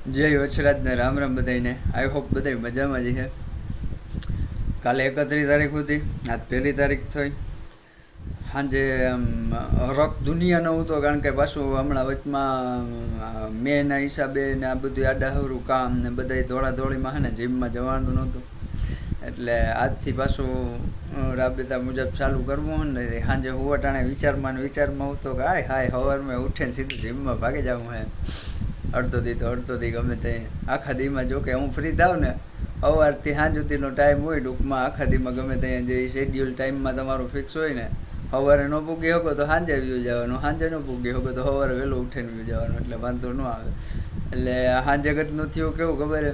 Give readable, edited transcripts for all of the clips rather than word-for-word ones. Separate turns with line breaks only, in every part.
જય વચરાજને રામ રામ બધાને. I hope બધા મજામાં જ છે. કાલે 31 તારીખ હતી, આજ 1 તારીખ થઈ. સાંજે હરખ દુનિયાનો હતો, કારણ કે પાછું હમણાં વચમાં મેના હિસાબે ને આ બધું આડાહરું કામ ને બધા દોડાદોડીમાં છે ને જીમમાં જવાનું નહોતું, એટલે આજથી પાછું રાબેતા મુજબ ચાલુ કરવું ને સાંજે હુવાટાણે વિચારમાં હતો કે હાય સવારમાં ઉઠીને સીધું જીમમાં ભાગી જવું હે. અડધો દી ગમે તે આખા દીમાં, જો કે હું ફ્રી થાવ ને સવારથી સાંજ સુધીનો ટાઈમ હોય ટૂંકમાં, આખા દીમાં ગમે ત્યાં જે શેડ્યુલ ટાઈમમાં તમારું ફિક્સ હોય ને, સવારે ન પૂગી શકો તો સાંજે વ્યૂ જવાનું, સાંજે ન પૂગી શકો તો સવારે વહેલું ઉઠીને વ્યૂ જવાનું, એટલે વાંધો ન આવે. એટલે સાંજે ગતનું થયું કેવું ખબર હે,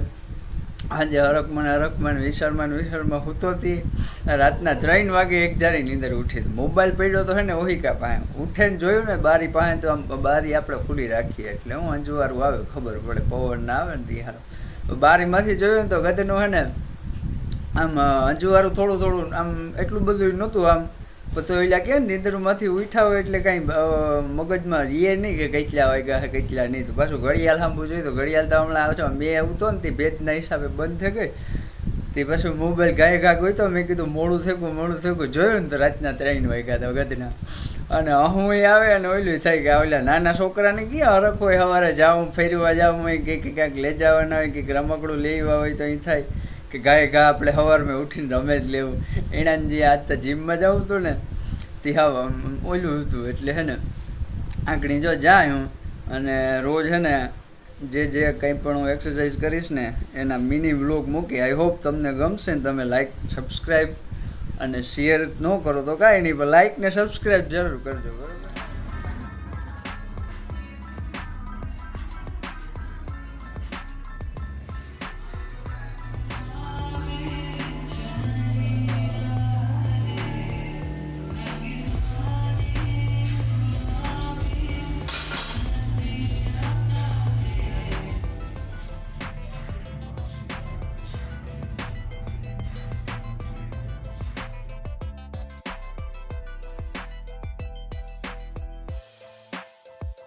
સાંજે હરખમાં વિશાળમાં સૂતોથી રાતના 3 વાગે એક જારી નીંદર ઉઠી. મોબાઈલ પડ્યો તો હે ને ઓહિકા પાસે, ઉઠીને જોયું ને બારી પાસે, તો આમ બારી આપણે ખુલ્લી રાખીએ એટલે હું અંજવારું આવે ખબર પડે, પવન ના આવે ને તિહારો. બારીમાંથી જોયું ને તો ગધનું હે ને આમ અંજવારું થોડું આમ એટલું બધું નહોતું આમ, તો એટલે કે નીંદરમાંથી ઉઠા હોય એટલે કાંઈ મગજમાં રીએ નહીં કે કેટલા વાગ્યા છે કેટલા નહીં. તો પાછું ઘડિયાળ સાંભળવું જોઈએ, તો ઘડિયાળ તો હમણાં આવે છે મેં આવતો ને તે 2 હિસાબે બંધ થઈ ગઈ. તે પછી મોબાઈલ ઘા ગયો તો મેં કીધું મોડું થયું જોયું ને તો રાતના 3 વાગ્યા હતા ગધના. અને હું આવે અને ઓલું થાય કે ઓલા નાના છોકરાને ક્યાં હરખ હોય, સવારે જાઉં ફેરવા જાઉં હોય કે ક્યાંક લઈ જવાના હોય કે રમકડું લેવા હોય, તો એ થાય કે ઘા આપણે સવારમાં ઉઠીને રમે જ લેવું. એના જે આજ તો જીમમાં જવું હતું ને તે હા ઓલું હતું, એટલે હે ને આંકડી જો જાય હું અને રોજ હે ને જે કંઈ પણ હું એક્સરસાઇઝ કરીશ ને એના મિની વ્લોગ મૂકી. આઈ હોપ તમને ગમશે ને તમે લાઈક સબસ્ક્રાઈબ અને શેર ન કરો તો કાંઈ નહીં, પણ લાઈક ને સબસ્ક્રાઈબ જરૂર કરજો, બરાબર.